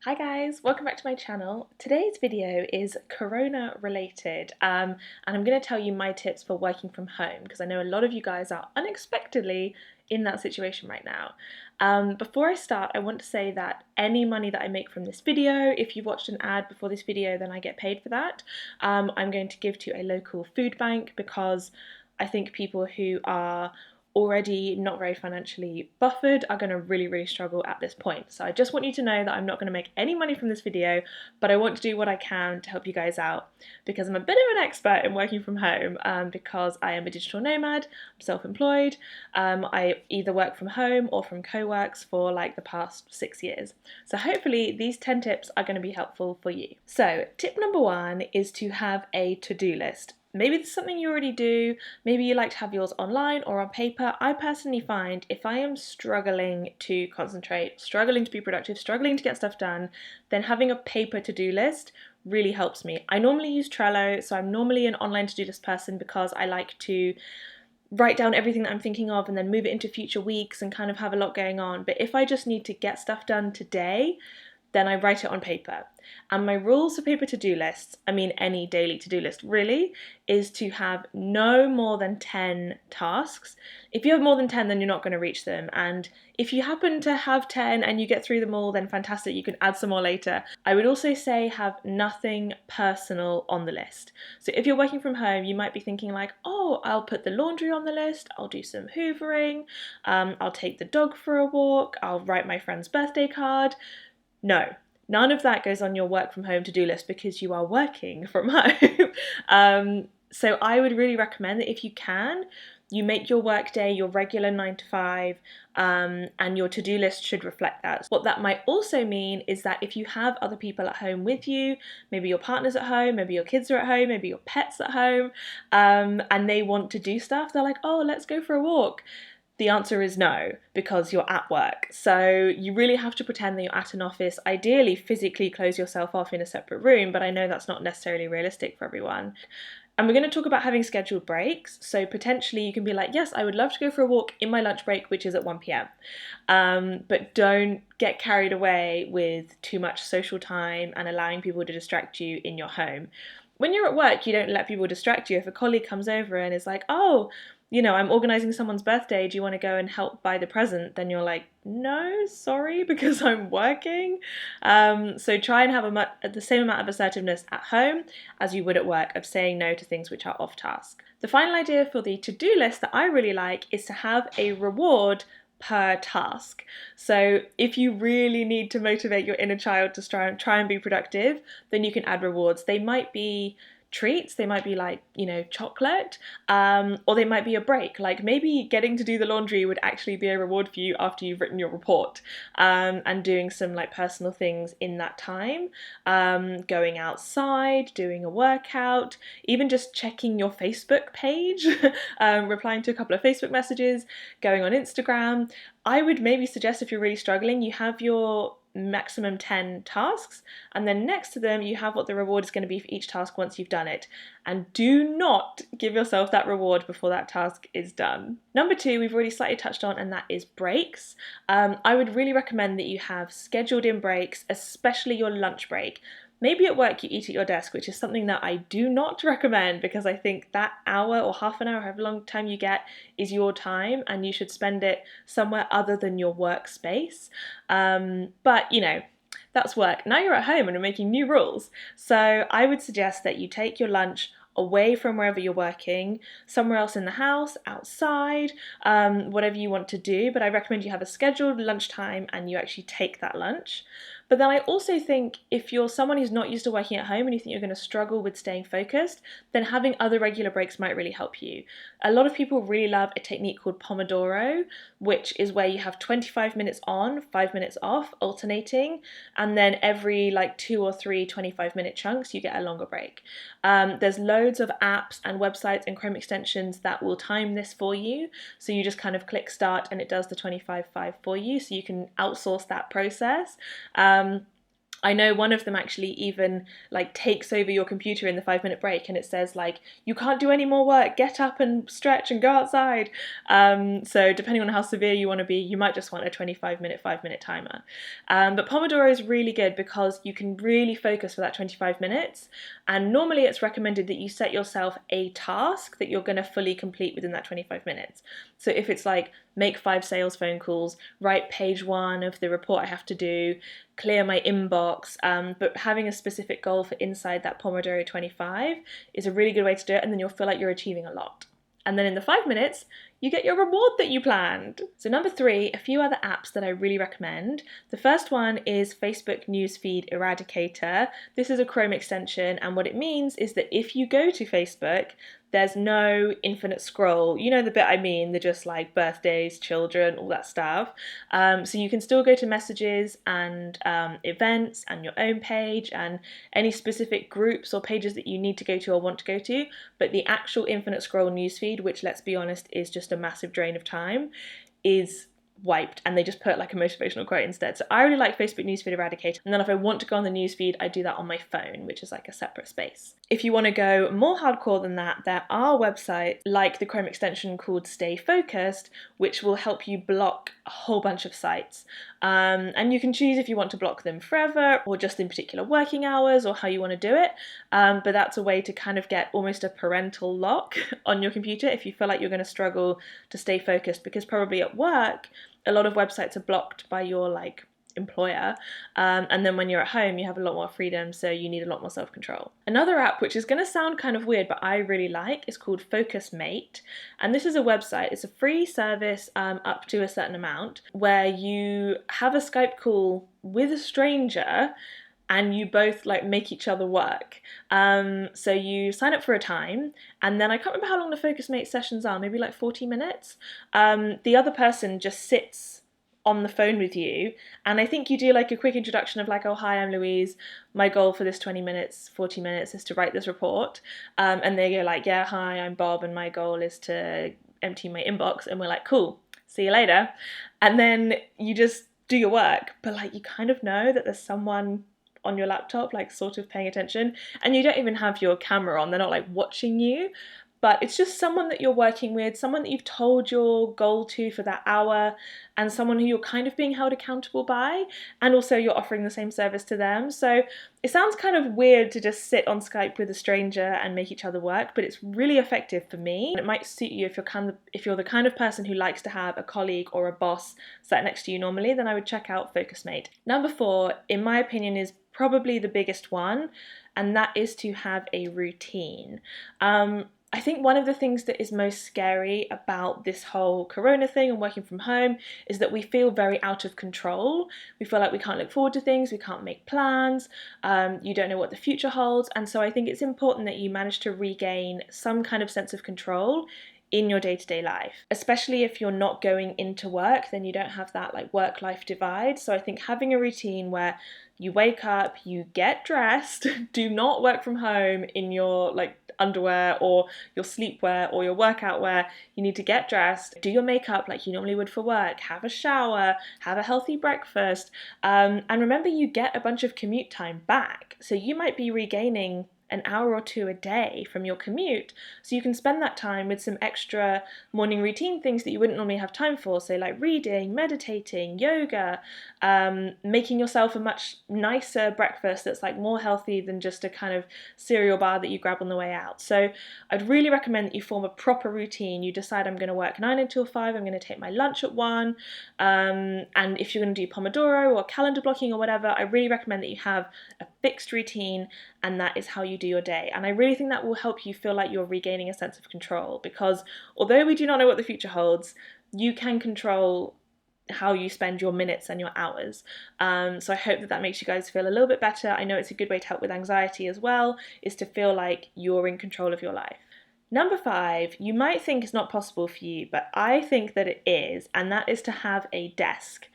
Hi guys, welcome back to my channel. Today's video is Corona related and I'm going to tell you my tips for working from home because I know a lot of you guys are unexpectedly in that situation right now. Before I start, I want to say that any money that I make from this video, if you watched an ad before this video, then I get paid for that. I'm going to give to a local food bank because I think people who are already not very financially buffered are going to really struggle at this point. So I just want you to know that I'm not going to make any money from this video, but I want to do what I can to help you guys out because I'm a bit of an expert in working from home because I am a digital nomad, I'm self-employed. I either work from home or from co-works for like the past 6 years. So hopefully these 10 tips are going to be helpful for you. So tip number one is to have a to-do list. Maybe it's something you already do, maybe you like to have yours online or on paper. I personally find if I am struggling to concentrate, struggling to be productive, struggling to get stuff done, then having a paper to-do list really helps me. I normally use Trello, so I'm normally an online to-do list person because I like to write down everything that I'm thinking of and then move it into future weeks and kind of have a lot going on. But if I just need to get stuff done today, then I write it on paper. And my rules for paper to-do lists, I mean any daily to-do list really, is to have no more than 10 tasks. If you have more than 10, then you're not going to reach them. And if you happen to have 10 and you get through them all, then fantastic, you can add some more later. I would also say have nothing personal on the list. So if you're working from home, you might be thinking like, oh, I'll put the laundry on the list, I'll do some hoovering, I'll take the dog for a walk, I'll write my friend's birthday card. No, none of that goes on your work from home to-do list because you are working from home. So I would really recommend that if you can, you make your work day your regular 9 to 5 and your to-do list should reflect that. What that might also mean is that if you have other people at home with you, maybe your partner's at home, maybe your kids are at home, maybe your pet's at home, and they want to do stuff, they're like, oh, let's go for a walk. The answer is no, because you're at work. So you really have to pretend that you're at an office. Ideally, physically close yourself off in a separate room, but I know that's not necessarily realistic for everyone. And we're going to talk about having scheduled breaks. So potentially you can be like, yes, I would love to go for a walk in my lunch break, which is at 1 p.m. But don't get carried away with too much social time and allowing people to distract you in your home. When you're at work, you don't let people distract you. If a colleague comes over and is like, oh, I'm organising someone's birthday, do you want to go and help buy the present? Then you're like, no, sorry, because I'm working. So try and have the same amount of assertiveness at home as you would at work of saying no to things which are off task. The final idea for the to-do list that I really like is to have a reward per task. So if you really need to motivate your inner child to try and be productive, then you can add rewards. They might be treats, they might be like, chocolate, or they might be a break. Like maybe getting to do the laundry would actually be a reward for you after you've written your report, and doing some like personal things in that time, going outside, doing a workout, even just checking your Facebook page, replying to a couple of Facebook messages, going on Instagram. I would maybe suggest if you're really struggling, you have your maximum 10 tasks and then next to them you have what the reward is going to be for each task once you've done it, and do not give yourself that reward before that task is done. Number two, we've already slightly touched on, and that is breaks. I would really recommend that you have scheduled in breaks, especially your lunch break. Maybe at work you eat at your desk, which is something that I do not recommend because I think that hour or half an hour, however long time you get, is your time and you should spend it somewhere other than your workspace. But that's work. Now you're at home and we're making new rules. So I would suggest that you take your lunch away from wherever you're working, somewhere else in the house, outside, whatever you want to do. But I recommend you have a scheduled lunchtime and you actually take that lunch. But then I also think if you're someone who's not used to working at home and you think you're going to struggle with staying focused, then having other regular breaks might really help you. A lot of people really love a technique called Pomodoro, which is where you have 25 minutes on, 5 minutes off, alternating, and then every like 2 or 3 25-minute chunks you get a longer break. There's loads of apps and websites and Chrome extensions that will time this for you. So you just kind of click start and it does the 25-5 for you, so you can outsource that process. I know one of them actually even like takes over your computer in the 5 minute break, and it says like, you can't do any more work, get up and stretch and go outside. So depending on how severe you want to be, you might just want a 25 minute 5 minute timer. But Pomodoro is really good because you can really focus for that 25 minutes, and normally it's recommended that you set yourself a task that you're going to fully complete within that 25 minutes. So if it's like, make 5 sales phone calls, write page 1 of the report I have to do, clear my inbox, but having a specific goal for inside that Pomodoro 25 is a really good way to do it, and then you'll feel like you're achieving a lot. And then in the 5 minutes, you get your reward that you planned. So number 3, a few other apps that I really recommend. The first one is Facebook Newsfeed Eradicator. This is a Chrome extension, and what it means is that if you go to Facebook, there's no infinite scroll. You know the bit I mean, they're just like birthdays, children, all that stuff. So you can still go to messages and events and your own page and any specific groups or pages that you need to go to or want to go to, but the actual infinite scroll newsfeed, which let's be honest is just a massive drain of time, is wiped, and they just put like a motivational quote instead. So I really like Facebook Newsfeed Eradicator, and then if I want to go on the newsfeed, I do that on my phone, which is like a separate space. If you want to go more hardcore than that, there are websites like the Chrome extension called Stay Focused, which will help you block a whole bunch of sites. And you can choose if you want to block them forever or just in particular working hours or how you want to do it. But that's a way to kind of get almost a parental lock on your computer if you feel like you're going to struggle to stay focused, because probably at work, a lot of websites are blocked by your like employer, and then when you're at home you have a lot more freedom, so you need a lot more self-control. Another app, which is going to sound kind of weird but I really like, is called Focusmate, and this is a website. It's a free service up to a certain amount, where you have a Skype call with a stranger and you both like make each other work. So you sign up for a time, and then I can't remember how long the Focusmate sessions are, maybe like 40 minutes. The other person just sits on the phone with you, and I think you do like a quick introduction of like, oh hi, I'm Louise, my goal for this 40 minutes is to write this report, and they go like, yeah, hi, I'm Bob, and my goal is to empty my inbox, and we're like, cool, see you later. And then you just do your work, but like you kind of know that there's someone on your laptop like sort of paying attention, and you don't even have your camera on, they're not like watching you, but it's just someone that you're working with, someone that you've told your goal to for that hour, and someone who you're kind of being held accountable by, and also you're offering the same service to them. So it sounds kind of weird to just sit on Skype with a stranger and make each other work, but it's really effective for me. It might suit you if you're the kind of person who likes to have a colleague or a boss sat next to you normally, then I would check out Focusmate. Number 4, in my opinion, is probably the biggest one, and that is to have a routine. I think one of the things that is most scary about this whole corona thing and working from home is that we feel very out of control. We feel like we can't look forward to things, we can't make plans, you don't know what the future holds, and so I think it's important that you manage to regain some kind of sense of control in your day-to-day life. Especially if you're not going into work, then you don't have that like work-life divide. So I think having a routine where you wake up, you get dressed, do not work from home in your like underwear or your sleepwear or your workout wear. You need to get dressed, do your makeup like you normally would for work, have a shower, have a healthy breakfast, and remember you get a bunch of commute time back. So you might be regaining an hour or 2 a day from your commute, so you can spend that time with some extra morning routine things that you wouldn't normally have time for, so like reading, meditating, yoga, making yourself a much nicer breakfast that's like more healthy than just a kind of cereal bar that you grab on the way out. So I'd really recommend that you form a proper routine. You decide, I'm going to work 9 until 5, I'm going to take my lunch at 1, and if you're going to do Pomodoro or calendar blocking or whatever, I really recommend that you have a fixed routine, and that is how you do your day. And I really think that will help you feel like you're regaining a sense of control, because although we do not know what the future holds, you can control how you spend your minutes and your hours. So I hope that that makes you guys feel a little bit better. I know it's a good way to help with anxiety as well, is to feel like you're in control of your life. Number 5, you might think it's not possible for you, but I think that it is, and that is to have a desk.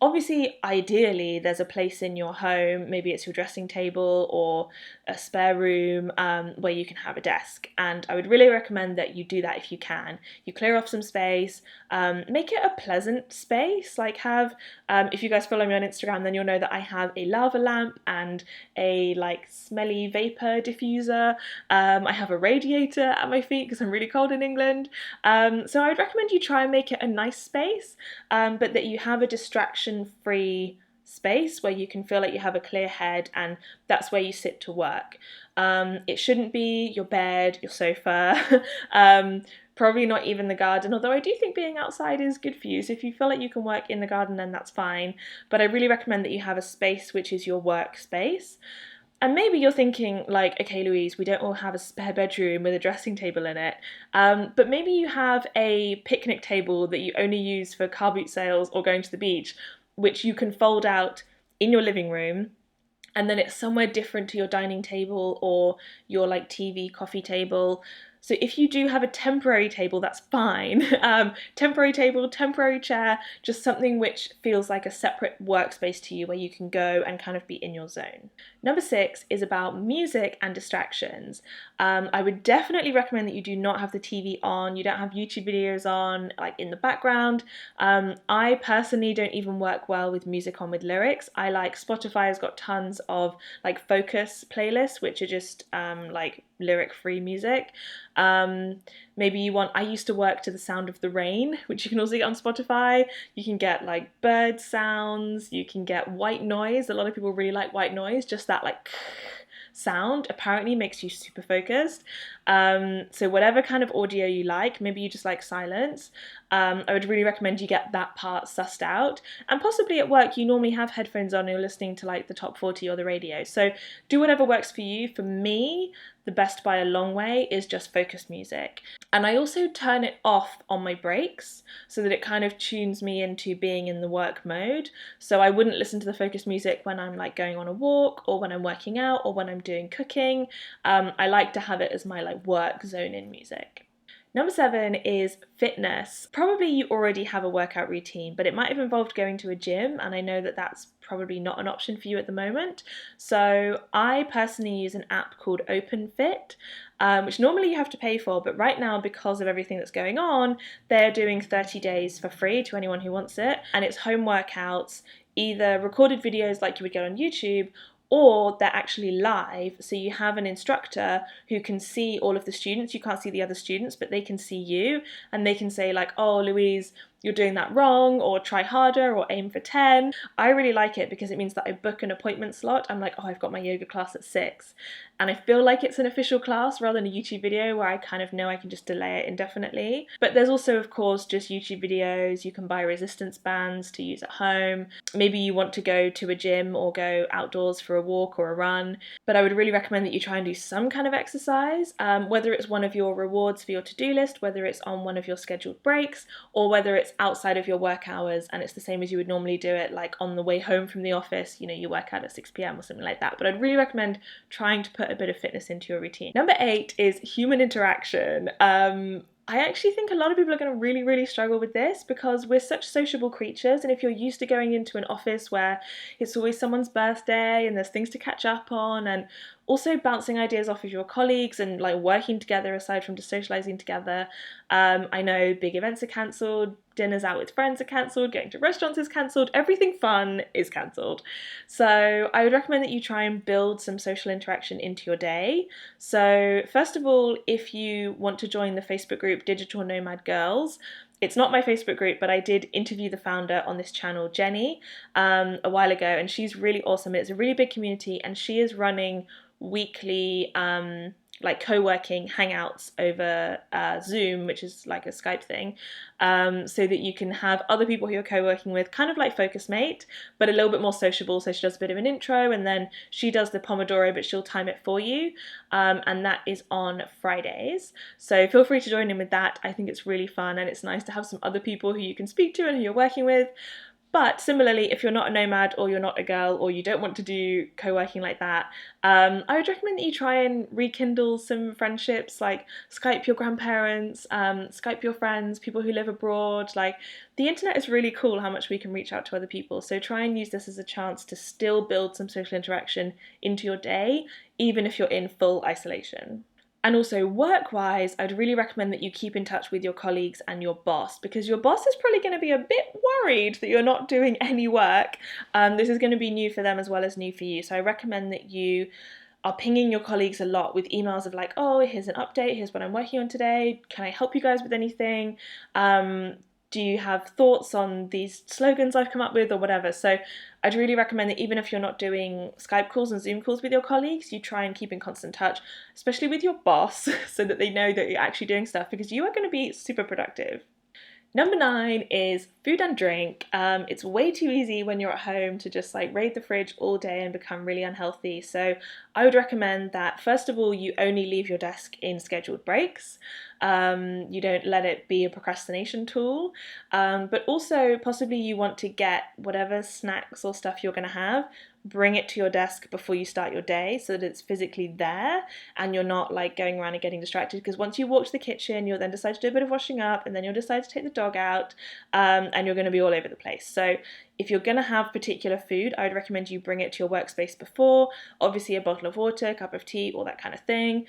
Obviously, ideally, there's a place in your home, maybe it's your dressing table or a spare room where you can have a desk. And I would really recommend that you do that if you can. You clear off some space, make it a pleasant space. Like if you guys follow me on Instagram, then you'll know that I have a lava lamp and a like smelly vapor diffuser. I have a radiator at my feet because I'm really cold in England. So I would recommend you try and make it a nice space, but that you have a distraction-free space where you can feel like you have a clear head, and that's where you sit to work. It shouldn't be your bed, your sofa, probably not even the garden, although I do think being outside is good for you. So if you feel like you can work in the garden, then that's fine. But I really recommend that you have a space which is your workspace. And maybe you're thinking like, okay, Louise, we don't all have a spare bedroom with a dressing table in it, but maybe you have a picnic table that you only use for car boot sales or going to the beach, which you can fold out in your living room, and then it's somewhere different to your dining table or your like TV coffee table. So if you do have a temporary table, that's fine. Temporary table, temporary chair, just something which feels like a separate workspace to you where you can go and kind of be in your zone. Number 6 is about music and distractions. I would definitely recommend that you do not have the TV on, you don't have YouTube videos on, like in the background. I personally don't even work well with music on with lyrics. I like Spotify has got tons of like focus playlists, which are just like lyric-free music. Maybe you want, I used to work to the sound of the rain, which you can also get on Spotify. You can get like bird sounds, you can get white noise. A lot of people really like white noise, just that like sound apparently makes you super focused. So whatever kind of audio you like, maybe you just like silence, I would really recommend you get that part sussed out. And possibly at work you normally have headphones on and you're listening to like the top 40 or the radio. So do whatever works for you. For me, the best by a long way is just focused music. And I also turn it off on my breaks so that it kind of tunes me into being in the work mode. So I wouldn't listen to the focused music when I'm like going on a walk or when I'm working out or when I'm doing cooking. I like to have it as my like work zone in music. Number 7 is fitness. Probably you already have a workout routine, but it might have involved going to a gym, and I know that that's probably not an option for you at the moment. So I personally use an app called OpenFit, which normally you have to pay for, but right now, because of everything that's going on, they're doing 30 days for free to anyone who wants it, and it's home workouts, either recorded videos like you would get on YouTube, or they're actually live, so you have an instructor who can see all of the students. You can't see the other students, but they can see you, and they can say like, oh, Louise, you're doing that wrong, or try harder, or aim for 10. I really like it because it means that I book an appointment slot. I'm like, oh, I've got my yoga class at 6, and I feel like it's an official class rather than a YouTube video where I kind of know I can just delay it indefinitely. But there's also, of course, just YouTube videos. You can buy resistance bands to use at home. Maybe you want to go to a gym or go outdoors for a walk or a run, but I would really recommend that you try and do some kind of exercise, whether it's one of your rewards for your to-do list, whether it's on one of your scheduled breaks, or whether it's outside of your work hours and it's the same as you would normally do it, like on the way home from the office, you know, you work out at 6 p.m. or something like that. But I'd really recommend trying to put a bit of fitness into your routine. Number 8 is human interaction. I actually think a lot of people are going to really, really struggle with this because we're such sociable creatures, and if you're used to going into an office where it's always someone's birthday and there's things to catch up on, and also bouncing ideas off of your colleagues and like working together aside from just socializing together. I know big events are cancelled, dinners out with friends are cancelled, going to restaurants is cancelled, everything fun is cancelled. So I would recommend that you try and build some social interaction into your day. So first of all, if you want to join the Facebook group Digital Nomad Girls, it's not my Facebook group, but I did interview the founder on this channel, Jenny, a while ago, and she's really awesome. It's a really big community, and she is running weekly like co-working hangouts over Zoom, which is like a Skype thing, so that you can have other people who you're co-working with, kind of like Focus Mate, but a little bit more sociable. So she does a bit of an intro, and then she does the Pomodoro, but she'll time it for you, and that is on Fridays. So feel free to join in with that. I think it's really fun, and it's nice to have some other people who you can speak to and who you're working with. But similarly, if you're not a nomad or you're not a girl or you don't want to do co-working like that, I would recommend that you try and rekindle some friendships, like Skype your grandparents, Skype your friends, people who live abroad. Like, the internet is really cool how much we can reach out to other people. So try and use this as a chance to still build some social interaction into your day, even if you're in full isolation. And also work-wise, I'd really recommend that you keep in touch with your colleagues and your boss, because your boss is probably going to be a bit worried that you're not doing any work. This is going to be new for them as well as new for you. So I recommend that you are pinging your colleagues a lot with emails of like, oh, here's an update, here's what I'm working on today, can I help you guys with anything? Do you have thoughts on these slogans I've come up with or whatever? So I'd really recommend that even if you're not doing Skype calls and Zoom calls with your colleagues, you try and keep in constant touch, especially with your boss, so that they know that you're actually doing stuff, because you are going to be super productive. Number 9 is food and drink. It's way too easy when you're at home to just like raid the fridge all day and become really unhealthy. So I would recommend that first of all, you only leave your desk in scheduled breaks. You don't let it be a procrastination tool, but also possibly you want to get whatever snacks or stuff you're going to have, bring it to your desk before you start your day so that it's physically there and you're not like going around and getting distracted, because once you walk to the kitchen you'll then decide to do a bit of washing up and then you'll decide to take the dog out, and you're going to be all over the place. So if you're going to have particular food, I would recommend you bring it to your workspace before, obviously a bottle of water, cup of tea, all that kind of thing.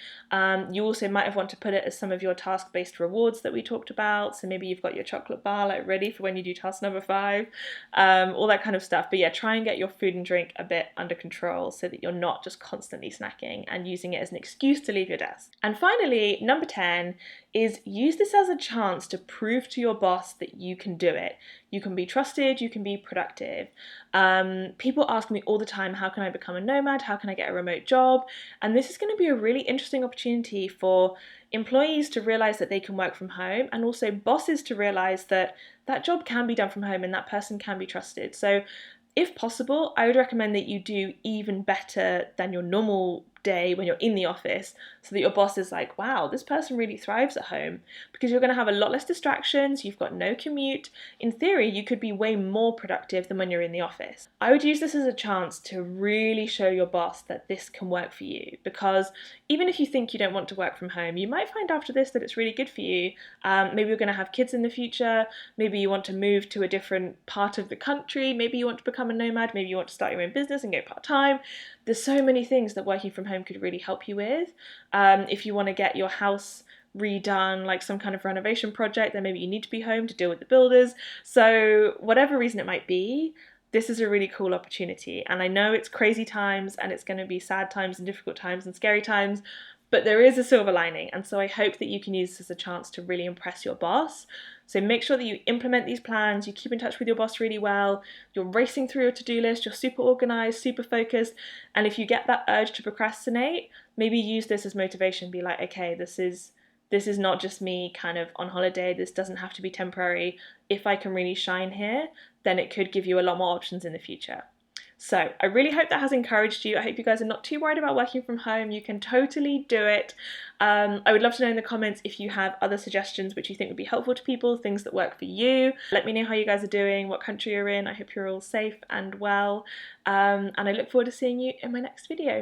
You also might have want to put it as some of your task-based rewards that we talked about. So maybe you've got your chocolate bar like ready for when you do task number 5, all that kind of stuff. But yeah, try and get your food and drink a bit under control so that you're not just constantly snacking and using it as an excuse to leave your desk. And finally, number 10 is use this as a chance to prove to your boss that you can do it. You can be trusted, you can be productive. People ask me all the time, how can I become a nomad? How can I get a remote job? And this is going to be a really interesting opportunity for employees to realize that they can work from home, and also bosses to realize that that job can be done from home and that person can be trusted. So if possible, I would recommend that you do even better than your normal day when you're in the office, so that your boss is like, wow, this person really thrives at home, because you're going to have a lot less distractions, you've got no commute. In theory, you could be way more productive than when you're in the office. I would use this as a chance to really show your boss that this can work for you, because even if you think you don't want to work from home, you might find after this that it's really good for you. Maybe you're going to have kids in the future, maybe you want to move to a different part of the country, maybe you want to become a nomad, maybe you want to start your own business and go part-time. There's so many things that working from home could really help you with. If you want to get your house redone, like some kind of renovation project, then maybe you need to be home to deal with the builders. So whatever reason it might be, this is a really cool opportunity. And I know it's crazy times and it's going to be sad times and difficult times and scary times, but there is a silver lining. And so I hope that you can use this as a chance to really impress your boss. So make sure that you implement these plans, you keep in touch with your boss really well, you're racing through your to-do list, you're super organized, super focused. And if you get that urge to procrastinate, maybe use this as motivation. Be like, okay, this is not just me kind of on holiday. This doesn't have to be temporary. If I can really shine here, then it could give you a lot more options in the future. So I really hope that has encouraged you. I hope you guys are not too worried about working from home. You can totally do it. I would love to know in the comments if you have other suggestions which you think would be helpful to people, things that work for you. Let me know how you guys are doing, what country you're in. I hope you're all safe and well. And I look forward to seeing you in my next video.